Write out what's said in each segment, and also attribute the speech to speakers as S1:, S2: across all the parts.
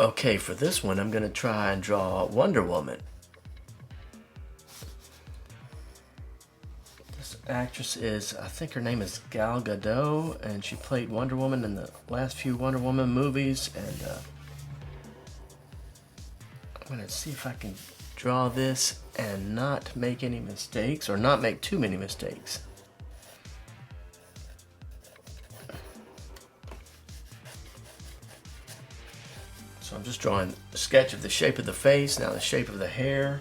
S1: Okay, for this one, I'm going to try and draw Wonder Woman. This actress is, I think her name is Gal Gadot, and she played Wonder Woman in the last few Wonder Woman movies, and I'm going to see if I can draw this and not make any mistakes, or not make too many mistakes. So I'm just drawing a sketch of the shape of the face, now the shape of the hair.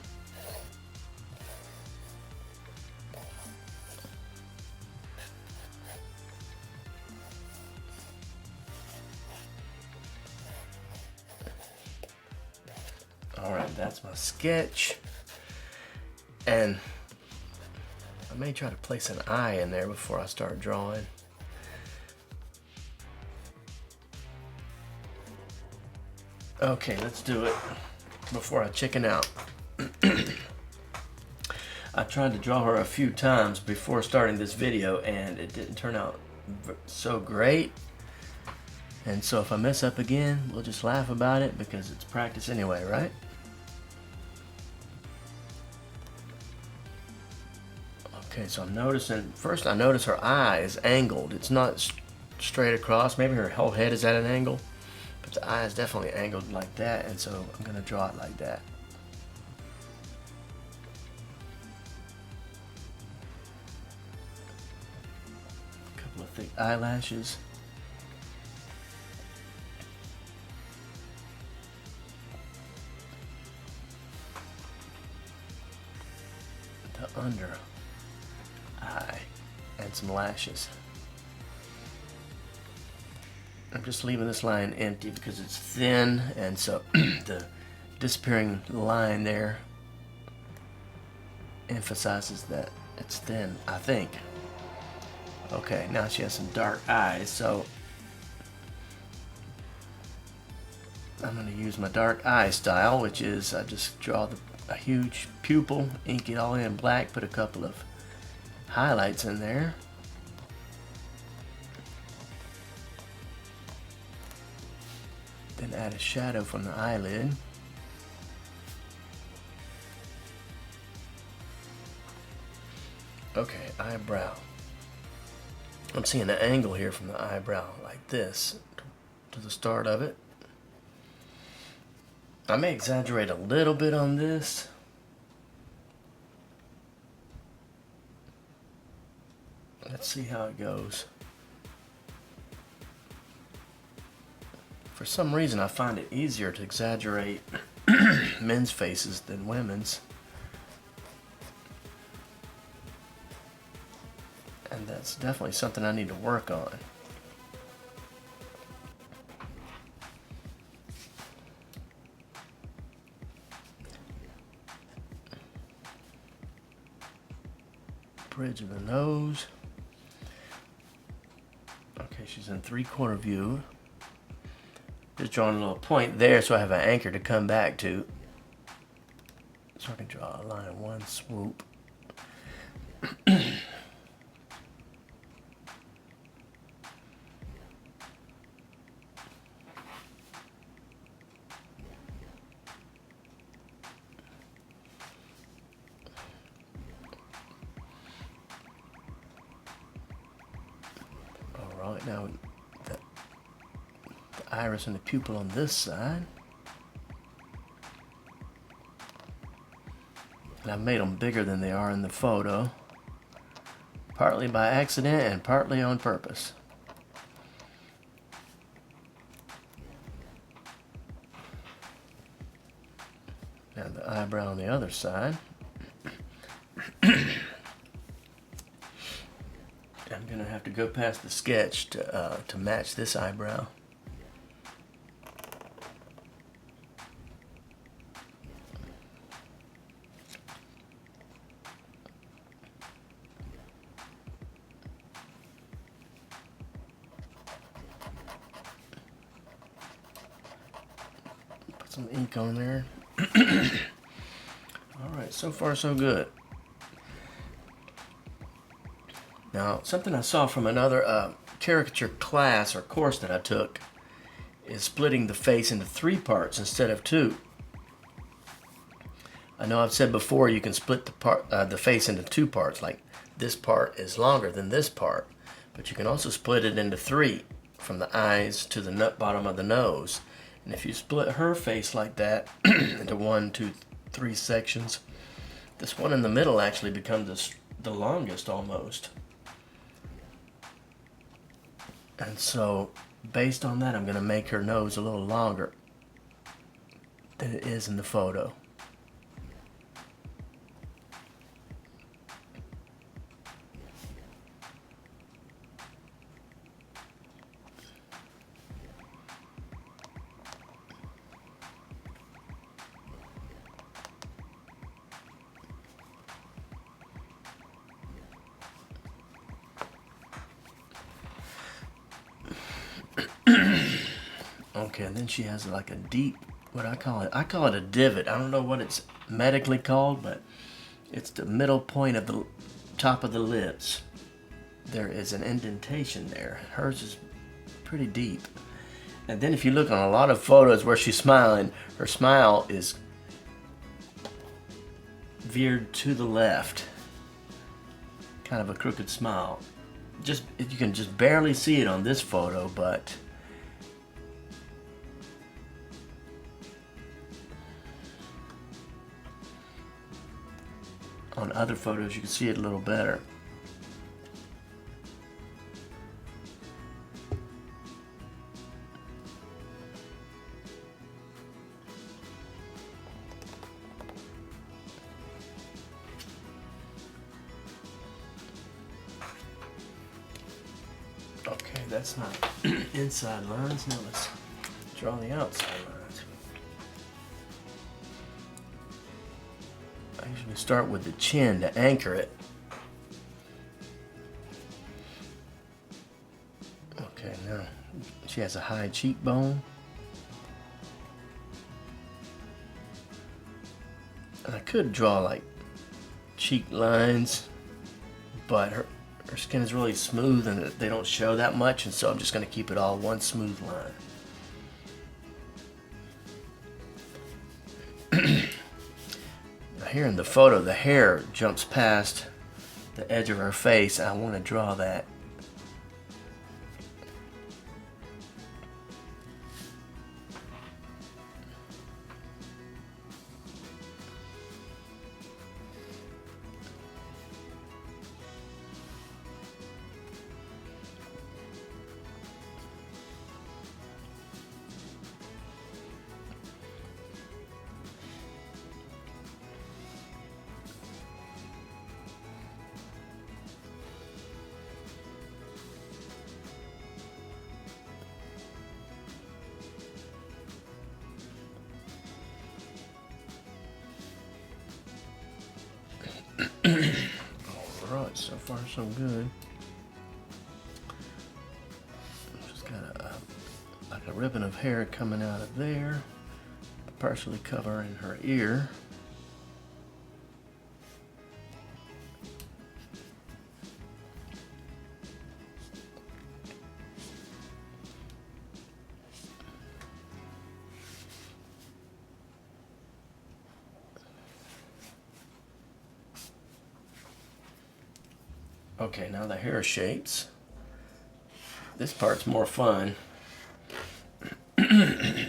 S1: Alright, that's my sketch. And I may try to place an eye in there before I start drawing. Okay, let's do it before I chicken out. I tried to draw her a few times before starting this video and it didn't turn out so great. And so if I mess up again, we'll just laugh about it because it's practice anyway, right? Okay, so I'm noticing, first I notice her eye is angled. It's not straight across. Maybe her whole head is at an angle. But the eye is definitely angled like that, and so I'm going to draw it like that. A couple of thick eyelashes. The under eye and some lashes. I'm just leaving this line empty because it's thin, and so the disappearing line there emphasizes that it's thin, I think. Okay, now she has some dark eyes, so I'm going to use my dark eye style, which is I just draw a huge pupil, ink it all in black, put a couple of highlights in there. Then add a shadow from the eyelid. Okay, eyebrow. I'm seeing an angle here from the eyebrow like this to the start of it. I may exaggerate a little bit on this. Let's see how it goes. For some reason, I find it easier to exaggerate men's faces than women's. And that's definitely something I need to work on. Bridge of the nose. Okay, she's in 3/4 view. Just drawing a little point there so I have an anchor to come back to. So I can draw a line in one swoop. Alright, now the iris and the pupil on this side. And I've made them bigger than they are in the photo. Partly by accident and partly on purpose. Now the eyebrow on the other side. I'm going to have to go past the sketch to match this eyebrow. Put some ink on there. Alright, so far so good. Now, something I saw from another caricature class or course that I took is splitting the face into 3 parts instead of 2. I know I've said before you can split the face into 2 parts, like this part is longer than this part, but you can also split it into 3, from the eyes to the bottom of the nose. And if you split her face like that into 1, 2, 3 sections, this one in the middle actually becomes the longest almost. And so based on that, I'm going to make her nose a little longer than it is in the photo. Okay, and then she has like a deep, what I call it a divot. I don't know what it's medically called, but it's the middle point of the top of the lips. There is an indentation there. Hers is pretty deep. And then if you look on a lot of photos where she's smiling, her smile is veered to the left. Kind of a crooked smile. You can just barely see it on this photo, but on other photos you can see it a little better. Okay, that's not inside lines. Now let's draw the outside lines. I usually start with the chin to anchor it. Okay, now she has a high cheekbone. And I could draw like cheek lines, but her skin is really smooth and they don't show that much, and so I'm just going to keep it all one smooth line. Here in the photo, the hair jumps past the edge of her face. I want to draw that. Alright, so far so good. Just got like a ribbon of hair coming out of there, partially covering her ear. Okay, now the hair shapes. This part's more fun. I'm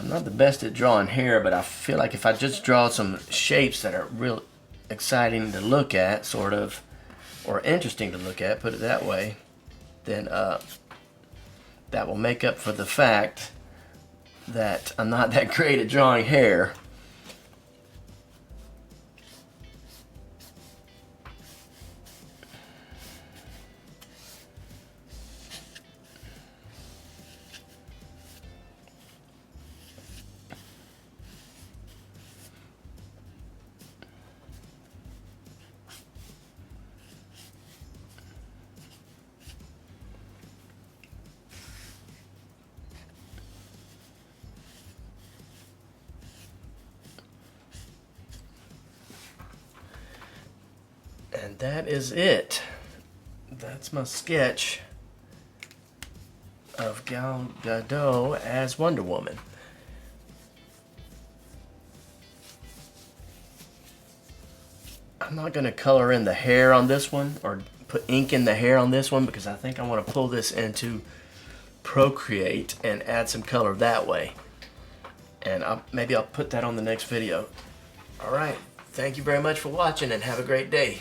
S1: not the best at drawing hair, but I feel like if I just draw some shapes that are real exciting to look at, sort of, or interesting to look at, put it that way, then that will make up for the fact that I'm not that great at drawing hair. And that is it. That's my sketch of Gal Gadot as Wonder Woman. I'm not going to color in the hair on this one or put ink in the hair on this one because I think I want to pull this into Procreate and add some color that way. And maybe I'll put that on the next video. Alright, thank you very much for watching and have a great day.